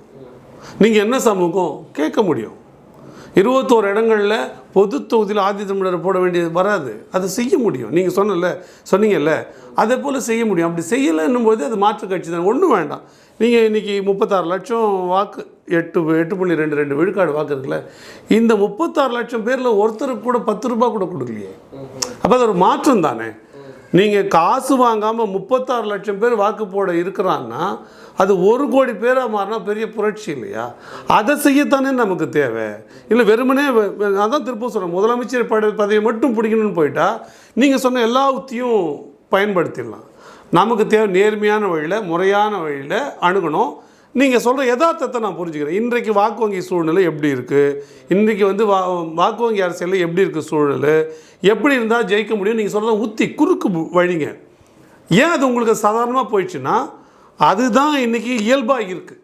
நீங்கள் என்ன சமூகம் கேட்க முடியும். 21 இடங்களில் பொது தொகுதியில் ஆதி தமிழரை போட வேண்டியது வராது. அதை செய்ய முடியும். நீங்கள் சொன்னீங்கல்ல, அதே போல் செய்ய முடியும். அப்படி செய்யலைன்னும் போது அது மாற்று கட்சி தான். ஒன்றும் வேண்டாம். நீங்கள் இன்றைக்கி 36 லட்சம் வாக்கு, 8.22 விழுக்காடு வாக்கு இருக்குல்ல, இந்த 36 லட்சம் பேரில் ஒருத்தருக்கு கூட 10 ரூபா கூட கொடுக்கலையே. அப்போ அது ஒரு மாற்றம் தானே. நீங்கள் காசு வாங்காமல் 36 லட்சம் பேர் வாக்கு போட இருக்கிறான்னா அது 1 கோடி பேராக மாறினா பெரிய புரட்சி இல்லையா? அதை செய்யத்தானே நமக்கு தேவை. இல்லை வெறுமனே அதான் திருப்ப சொல்கிறேன், முதலமைச்சர் பதவியை மட்டும் பிடிக்கணும்னு போயிட்டா நீங்கள் சொன்ன எல்லா உத்தியும் பயன்படுத்திடலாம். நமக்கு தேவை நேர்மையான வழியில், முறையான வழியில் அணுகணும். நீங்கள் சொல்கிற யதார்த்தத்தை நான் புரிஞ்சுக்கிறேன். இன்றைக்கு வாக்கு வங்கி சூழ்நிலை எப்படி இருக்குது, இன்றைக்கி வந்து வாக்கு வங்கி அரசியலில் எப்படி இருக்குது சூழ்நிலை, எப்படி இருந்தால் ஜெயிக்க முடியும், நீங்கள் சொல்கிற உத்தி குறுக்கு வழிங்க. ஏன் அது உங்களுக்கு சாதாரணமாக போயிடுச்சுன்னா அதுதான் இன்றைக்கி இயல்பாக இருக்குது.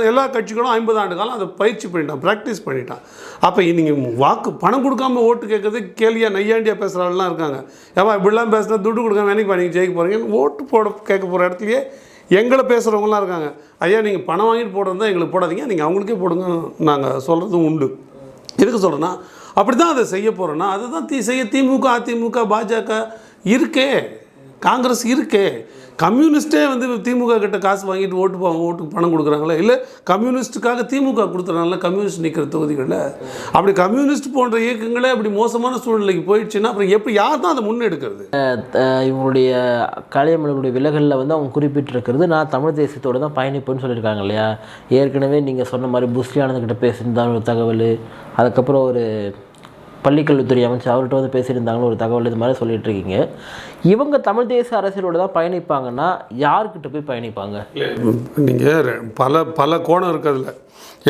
எல்லா கட்சிகளும் 50 ஆண்டு காலம் அதை பயிற்சி பண்ணிட்டான், ப்ராக்டிஸ் பண்ணிட்டான். அப்போ நீங்கள் வாக்கு பணம் கொடுக்காமல் ஓட்டு கேட்குறது கேலியாக நையாண்டியாக பேசுகிறாள்லாம் இருக்காங்க. ஏப்பா இப்படிலாம் பேசுனா துட்டு கொடுக்காம என்னைக்கு நீங்கள் ஜெயிக்க போகிறீங்கன்னு ஓட்டு கேட்க போகிற இடத்துலையே எங்களை பேசுகிறவங்களாம் இருக்காங்க. ஐயா நீங்கள் பணம் வாங்கிட்டு போடுறதா எங்களுக்கு போடாதீங்க, நீங்கள் அவங்களுக்கே போடுங்க நாங்கள் சொல்கிறதும் உண்டு. எதுக்கு சொல்கிறேன்னா அப்படி தான் அதை செய்ய போகிறோன்னா அதுதான் செய்ய திமுக, அதிமுக, பாஜக இருக்கே, காங்கிரஸ் இருக்கே. கம்யூனிஸ்ட்டே வந்து திமுக கிட்ட காசு வாங்கிட்டு ஓட்டுக்கு பணம் கொடுக்குறாங்களே, இல்லை கம்யூனிஸ்ட்டுக்காக திமுக கொடுத்துறாங்களே கம்யூனிஸ்ட் நிற்கிற தொகுதிகளில். அப்படி கம்யூனிஸ்ட் போன்ற இயக்கங்களே அப்படி மோசமான சூழ்நிலைக்கு போயிடுச்சுன்னா அப்புறம் எப்படி யார் தான் அதை முன்னெடுக்கிறது? இவங்களுடைய கலையமலர்களுடைய விலகலில் வந்து அவங்க குறிப்பிட்டிருக்கிறது நான் தமிழ் தேசியத்தோடு தான் பயணிப்பேன்னு சொல்லியிருக்காங்க இல்லையா. ஏற்கனவே நீங்கள் சொன்ன மாதிரி புஸ்லி ஆனந்த்கிட்ட பேசியிருந்தாலும் ஒரு தகவல், அதுக்கப்புறம் ஒரு பள்ளிக்கல்வித்துறை அமைச்சர் அவர்கிட்ட வந்து பேசியிருந்தாங்கன்னு ஒரு தகவல், இது மாதிரி சொல்லிட்டு இருக்கீங்க. இவங்க தமிழ் தேச அரசியலோடு தான் பயணிப்பாங்கன்னா யார்கிட்ட போய் பயணிப்பாங்க? நீங்கள் பல கோணம் இருக்கிறதுல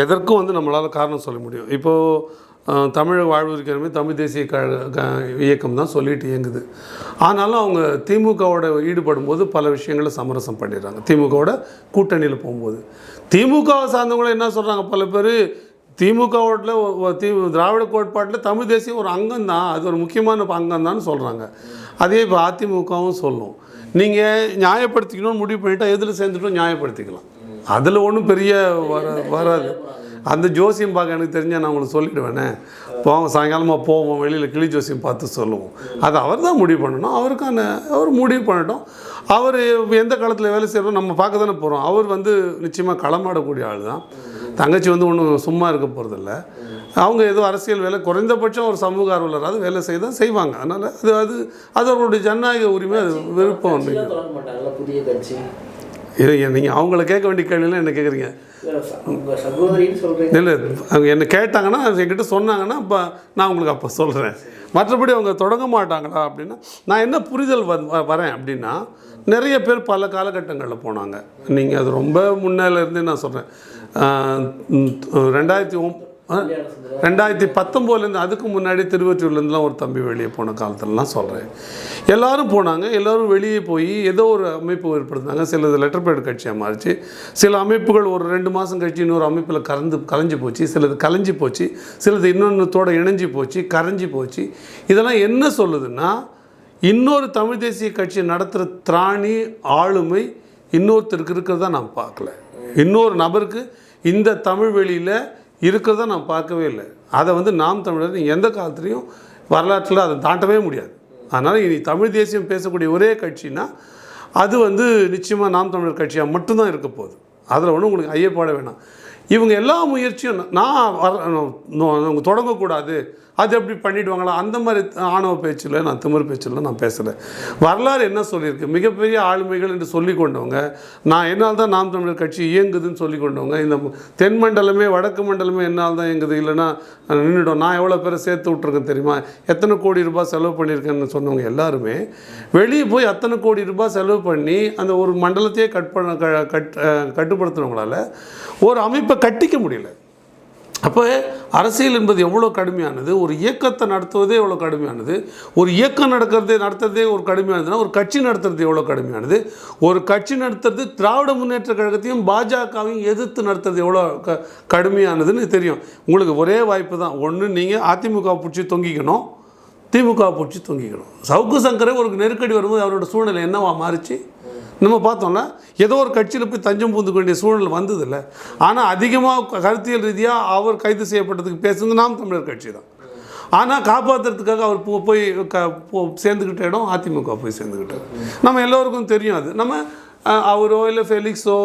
எதற்கும் வந்து நம்மளால் காரணம் சொல்ல முடியும். இப்போது தமிழக வாழ்வுரிமை தமிழ் தேசிய இயக்கம் தான் சொல்லிட்டு இயங்குது. ஆனாலும் அவங்க திமுகவோட ஈடுபடும் போது பல விஷயங்களை சமரசம் பண்ணிடுறாங்க. திமுகவோட கூட்டணியில் போகும்போது திமுகவை சார்ந்தவங்களும் என்ன சொல்கிறாங்க, பல பேர் திமுகவோட திராவிட கோட்பாட்டில் தமிழ் தேசியம் ஒரு அங்கம் தான், அது ஒரு முக்கியமான அங்கம் தான் சொல்கிறாங்க. அதே இப்போ அதிமுகவும் சொல்லும். நீங்கள் நியாயப்படுத்திக்கணும்னு முடிவு பண்ணிட்டால் எதில் சேர்ந்துட்டோம் நியாயப்படுத்திக்கலாம், அதில் ஒன்றும் பெரிய வராது. அந்த ஜோசியம் பார்க்க எனக்கு தெரிஞ்சால் நான் உங்களுக்கு சொல்லிவிடுவேனே, போவோம் சாயங்காலமாக போவோம் வெளியில் கிளி ஜோசியம் பார்த்து சொல்லுவோம். அது அவர் தான் முடிவு பண்ணணும். அவர் முடிவு பண்ணட்டும். அவர் எந்த காலத்தில் வேலை செய்கிறோம் நம்ம பார்க்க தானே போகிறோம். அவர் வந்து நிச்சயமாக களமாடக்கூடிய ஆள் தான். தங்கச்சி வந்து ஒன்றும் சும்மா இருக்க போகிறதில்ல. அவங்க ஏதோ அரசியல் வேலை, குறைந்தபட்சம் ஒரு சமூக ஆர்வலராது வேலை செய்தான் செய்வாங்க. அதனால் அது அவர்களுடைய ஜனநாயக உரிமை, அது விருப்பம். இது நீங்கள் அவங்கள கேட்க வேண்டிய கேள்விலாம் என்ன கேட்குறீங்க? இல்லை, அவங்க என்ன கேட்டாங்கன்னா என்கிட்ட சொன்னாங்கன்னா அப்போ நான் உங்களுக்கு அப்போ சொல்கிறேன். மற்றபடி அவங்க தொடங்க மாட்டாங்களா அப்படின்னா நான் என்ன புரிதல் வரேன் அப்படின்னா, நிறைய பேர் பல காலகட்டங்களில் போனாங்க. நீங்கள் அது ரொம்ப முன்னிலேருந்தே நான் சொல்கிறேன். 2019 அதுக்கு முன்னாடி திருவொற்றியூர்லேருந்துலாம் ஒரு தம்பி வெளியே போன காலத்துலலாம் சொல்கிறேன். எல்லோரும் போனாங்க, எல்லோரும் வெளியே போய் ஏதோ ஒரு அமைப்பு ஏற்படுத்தினாங்க. சிலது லெட்டர் பேட் கட்சியாக மாறிச்சு, சில அமைப்புகள் ஒரு 2 மாதம் கழிச்சு இன்னொரு அமைப்பில் கலைஞ்சு போச்சு, சிலது கலைஞ்சி போச்சு, சிலது இன்னொன்றத்தோட இணைஞ்சி போச்சு, கரைஞ்சி போச்சு. இதெல்லாம் என்ன சொல்லுதுன்னா, இன்னொரு தமிழ் தேசிய கட்சி நடத்துகிற திராணி ஆளுமை இன்னொருத்தருக்கு இருக்கிறதா நான் பார்க்கல. இன்னொரு நபருக்கு இந்த தமிழ் வெளியில் இருக்கிறத நான் பார்க்கவே இல்லை. அதை நாம் தமிழர் எந்த காலத்துலேயும் வரலாற்றில் அதை தாண்டவே முடியாது. அதனால் இனி தமிழ் தேசியம் பேசக்கூடிய ஒரே கட்சினா அது நிச்சயமாக நாம் தமிழர் கட்சியாக மட்டும்தான் இருக்க போகுது. அதில் ஒன்றும் உங்களுக்கு ஐயப்பாட வேணாம். இவங்க எல்லா முயற்சியும் அவங்க தொடங்கக்கூடாது, அது எப்படி பண்ணிவிடுவாங்களா, அந்த மாதிரி ஆணவ பேச்சில் நான் திமிர் பேச்சில் நான் பேசலை. வரலாறு என்ன சொல்லியிருக்கு, மிகப்பெரிய ஆளுமைகள் என்று சொல்லி கொண்டவங்க, நான் என்னால் தான் நாம் தமிழர் கட்சி இயங்குதுன்னு சொல்லி கொண்டவங்க, இந்த தென் மண்டலமே வடக்கு மண்டலமே என்னால் தான் இயங்குது, இல்லைன்னா நின்றுடும், நான் எவ்வளோ பேரை சேர்த்து விட்ருக்கேன் தெரியுமா, எத்தனை கோடி ரூபாய் செலவு பண்ணியிருக்கேன்னு சொன்னவங்க எல்லாருமே வெளியே போய் அத்தனை கோடி ரூபாய் செலவு பண்ணி அந்த ஒரு மண்டலத்தையே கட்டுப்படுத்துனவங்களால ஒரு அமைப்பை கட்டிக்க முடியல. அப்போ அரசியல் என்பது எவ்வளோ கடுமையானது, ஒரு இயக்கத்தை நடத்துவதே எவ்வளோ கடுமையானது, ஒரு இயக்கம் நடத்துறதே ஒரு கடுமையானதுன்னா ஒரு கட்சி நடத்துறது எவ்வளோ கடுமையானது, ஒரு கட்சி நடத்துறது திராவிட முன்னேற்ற கழகத்தையும் பாஜகவையும் எதிர்த்து நடத்துறது எவ்வளோ கடுமையானதுன்னு தெரியும். உங்களுக்கு ஒரே வாய்ப்பு தான், ஒன்று நீங்கள் அதிமுக பிடிச்சி தொங்கிக்கணும், திமுக பிடிச்சி தொங்கிக்கணும். சவுக்கு சங்கரே ஒரு நெருக்கடி வரும்போது அவரோட சூழ்நிலை என்னவா மாறிச்சு நம்ம பார்த்தோம்னா, ஏதோ ஒரு கட்சியில் போய் தஞ்சம் பூந்துக்க வேண்டிய சூழ்நிலை வந்ததில்லை. ஆனால் அதிகமாக கருத்தியல் ரீதியாக அவர் கைது செய்யப்பட்டதுக்கு பேசுறது நாம் தமிழர் கட்சி தான். ஆனால் காப்பாற்றுறதுக்காக அவர் போய் சேர்ந்துக்கிட்ட இடம் அதிமுக போய் சேர்ந்துக்கிட்டார். நம்ம எல்லோருக்கும் தெரியும். அது நம்ம அவரோ இல்லை ஃபெலிக்ஸோ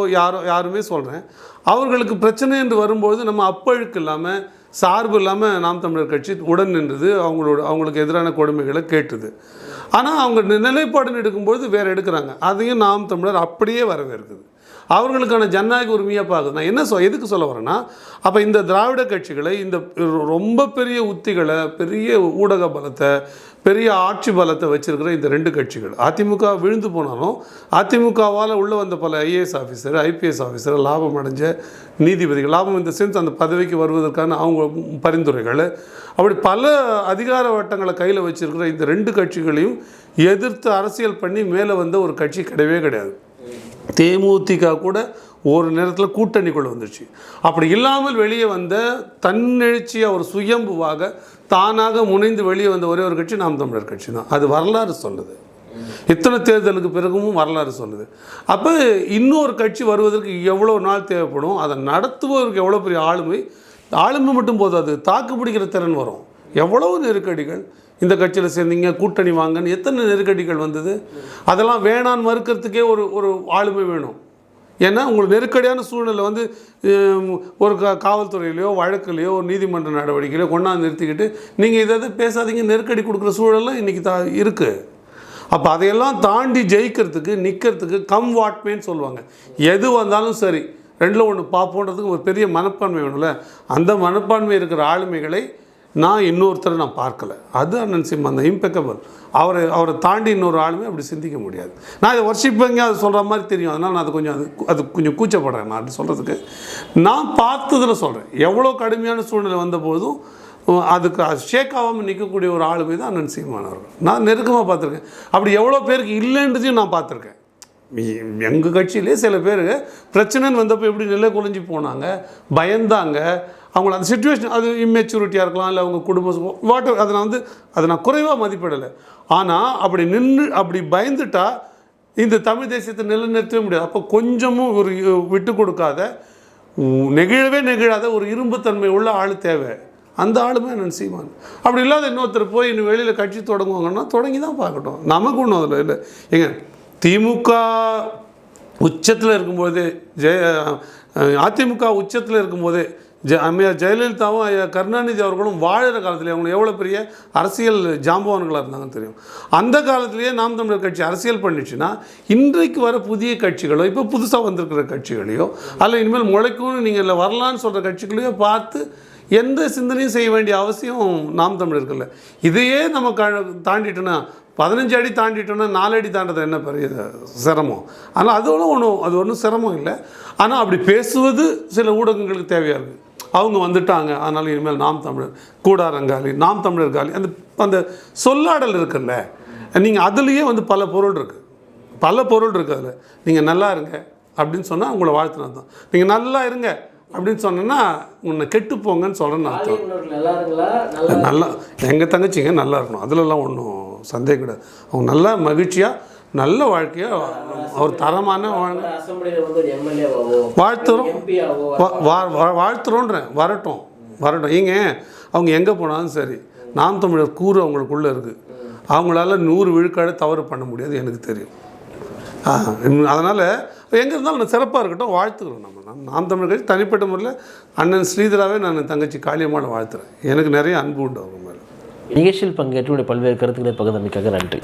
யாருமே சொல்கிறேன், அவர்களுக்கு பிரச்சனை என்று வரும்போது நம்ம அப்பழுக்கு இல்லாமல் சார்பு இல்லாமல் நாம் தமிழர் கட்சி உடன் நின்றது, அவங்களுக்கு எதிரான கொடுமைகளை கேட்டுது. ஆனால் அவங்க நிலைப்பாடுன்னு எடுக்கும்பொழுது வேறு எடுக்கிறாங்க, அதையும் நாம் தமிழர் அப்படியே வரவேற்குது. அவர்களுக்கான ஜனநாயக உரிமையாக பார்க்குது. நான் என்ன எதுக்கு சொல்ல வரேன்னா, அப்போ இந்த திராவிட கட்சிகளை இந்த ரொம்ப பெரிய உத்திகளை, பெரிய ஊடக பலத்தை, பெரிய ஆட்சி பலத்தை வச்சிருக்கிற இந்த 2 கட்சிகள், அதிமுக விழுந்து போனாலும் அதிமுகவால் உள்ளே வந்த பல ஐஏஎஸ் ஆஃபீஸர், ஐபிஎஸ் ஆஃபீஸர், லாபம் அடைஞ்ச நீதிபதிகள், லாபம் இந்த சென்ஸ் அந்த பதவிக்கு வருவதற்கான அவங்க பரிந்துரைகள், அப்படி பல அதிகார வட்டங்களை கையில் வச்சிருக்கிற இந்த 2 கட்சிகளையும் எதிர்த்து அரசியல் பண்ணி மேலே வந்த ஒரு கட்சி கிடையவே கிடையாது. தேமுதிக கூட ஒரு நேரத்தில் கூட்டணிக்குள்ள வந்துடுச்சு. அப்படி இல்லாமல் வெளியே வந்த தன்னெழுச்சியாக ஒரு சுயம்புவாக தானாக முனைந்து வெளியே வந்த ஒரே ஒரு கட்சி நாம் தமிழர் கட்சி தான். அது வரலாறு சொல்லுது, இத்தனை தேர்தலுக்கு பிறகும் வரலாறு சொல்லுது. அப்போ இன்னொரு கட்சி வருவதற்கு எவ்வளோ நாள் தேவைப்படும், அதை நடத்துவதற்கு எவ்வளோ பெரிய ஆளுமை மட்டும் போதாது, தாக்கு பிடிக்கிற திறன் வரும். எவ்வளவு நெருக்கடிகள், இந்த கட்சியில் சேர்ந்தீங்க கூட்டணி வாங்கன்னு எத்தனை நெருக்கடிகள் வந்தது. அதெல்லாம் வேணான்னு மறுக்கிறதுக்கே ஒரு ஆளுமை வேணும். ஏன்னா உங்களுக்கு நெருக்கடியான சூழ்நிலை ஒரு காவல்துறையிலையோ வழக்குலையோ ஒரு நீதிமன்ற நடவடிக்கையிலையோ கொண்டாந்து நிறுத்திக்கிட்டு நீங்கள் இதை பேசாதீங்க நெருக்கடி கொடுக்குற சூழலாம் இன்றைக்கி இருக்குது. அப்போ அதையெல்லாம் தாண்டி ஜெயிக்கிறதுக்கு நிற்கிறதுக்கு கம் வாட்மேன்னு சொல்லுவாங்க. எது வந்தாலும் சரி 2ல் 1 பார்ப்போன்றதுக்கு ஒரு பெரிய மனப்பான்மை வேணும்ல. அந்த மனப்பான்மை இருக்கிற ஆளுமைகளை நான் இன்னொருத்தரை நான் பார்க்கல. அது அண்ணன் சீமான் அந்த இம்பெக்கபிள். அவரை தாண்டி இன்னொரு ஆளுமே அப்படி சிந்திக்க முடியாது. நான் இதை வர்ஷிப்பங்க அது சொல்கிற மாதிரி தெரியும், அதனால் நான் அது கொஞ்சம் கூச்சப்படுறேன். நான் அப்படி சொல்கிறதுக்கு நான் பார்த்ததில் சொல்கிறேன். எவ்வளோ கடுமையான சூழ்நிலை வந்த போதும் அதுக்கு ஷேக் ஆகாமல் நிற்கக்கூடிய ஒரு ஆளுமை தான் அண்ணன் சீமான் அவர்கள். நான் நெருக்கமாக பார்த்துருக்கேன். அப்படி எவ்வளோ பேருக்கு இல்லைன்றதையும் நான் பார்த்துருக்கேன். எங்கள் கட்சியிலே சில பேர் பிரச்சனைன்னு வந்தப்போ எப்படி நிலை குலைஞ்சி போனாங்க, பயந்தாங்க. அவங்கள அந்த சிச்சுவேஷன் அது இம்மெச்சூரிட்டியாக இருக்கலாம், இல்லை அவங்க குடும்பம் அதை நான் குறைவாக மதிப்பிடலை. ஆனால் அப்படி பயந்துட்டா இந்த தமிழ் தேசியத்தை நிலைநிறுத்தவே முடியாது. அப்போ கொஞ்சமும் ஒரு விட்டு கொடுக்காத, நெகிழாத ஒரு இரும்புத்தன்மை உள்ள ஆள் தேவை. அந்த ஆளுமே நான் சீமான். அப்படி இல்லாத இன்னொருத்தர் போய் இன்னும் வெளியில் கட்சி தொடங்குவாங்கன்னா தொடங்கி தான் பார்க்கட்டும், நமக்கு ஒன்றும் அதில் இல்லை. ஏங்க திமுக உச்சத்தில் இருக்கும்போதே அதிமுக உச்சத்தில் இருக்கும்போதே அம்மையார் ஜெயலலிதாவும் கருணாநிதி அவர்களும் வாழ்கிற காலத்தில் அவங்க எவ்வளோ பெரிய அரசியல் ஜாம்பவான்களாக இருந்தாங்கன்னு தெரியும். அந்த காலத்திலேயே நாம் தமிழர் கட்சி அரசியல் பண்ணிச்சுன்னா இன்றைக்கு வர புதிய கட்சிகளோ இப்போ புதுசாக வந்திருக்கிற கட்சிகளையோ அல்ல இனிமேல் முளைக்கும்னு நீங்கள் இல்லை வரலான்னு சொல்கிற கட்சிகளையோ பார்த்து எந்த சிந்தனையும் செய்ய வேண்டிய அவசியம் நாம் தமிழர்கள். இதையே நம்ம தாண்டிட்டோன்னா 15 அடி தாண்டிட்டோன்னா 4 அடி தாண்டது என்ன பெரிய சிரமம். ஆனால் அது ஒன்றும் சிரமம் இல்லை. ஆனால் அப்படி பேசுவது சில ஊடகங்களுக்கு தேவையாக இருக்குது. அவங்க வந்துட்டாங்க, அதனால் இனிமேல் நாம் தமிழர், கூடாரங்காலி, நாம் தமிழர் காலி, அந்த அந்த சொல்லாடல் இருக்குல்ல, நீங்கள் அதுலேயே வந்து பல பொருள் இருக்குது, பல பொருள் இருக்குது அதில். நீங்கள் நல்லா இருங்க அப்படின்னு சொன்னால் உங்களை வாழ்த்துனா தான். நீங்கள் நல்லா இருங்க அப்படின்னு சொன்னேன்னா உன்னை கெட்டு போங்கன்னு சொல்கிறேன்னு அர்த்தம். நல்லா எங்கள் தங்கச்சிங்க நல்லா இருக்கணும், அதிலெல்லாம் ஒன்றும் சந்தேகம் கிடையாது. அவங்க நல்லா மகிழ்ச்சியாக நல்ல வாழ்க்கையாக அவர் தரமான வாழ்த்துறோம் வாழ்த்துறோன்றேன். வரட்டும் வரட்டும். அவங்க எங்கே போனாலும் சரி, நாம் தமிழர் கூறு அவங்களுக்குள்ளே இருக்குது. அவங்களால 100 விழுக்காடு தவறு பண்ண முடியாது, எனக்கு தெரியும். அதனால் எங்கே இருந்தாலும் நான் சிறப்பாக இருக்கட்டும், வாழ்த்துக்கிறோம். நாம் தமிழர் கட்சி தனிப்பட்ட முறையில் அண்ணன் ஸ்ரீதராவே நான் தங்கச்சி காளியம்மாவை வாழ்த்துறேன். எனக்கு நிறைய அன்பு உண்டு அவங்க மேலே. நிகழ்ச்சியில் பங்கேற்று பல்வேறு கருத்துக்களை பகிர்ந்தமைக்காக நன்றி.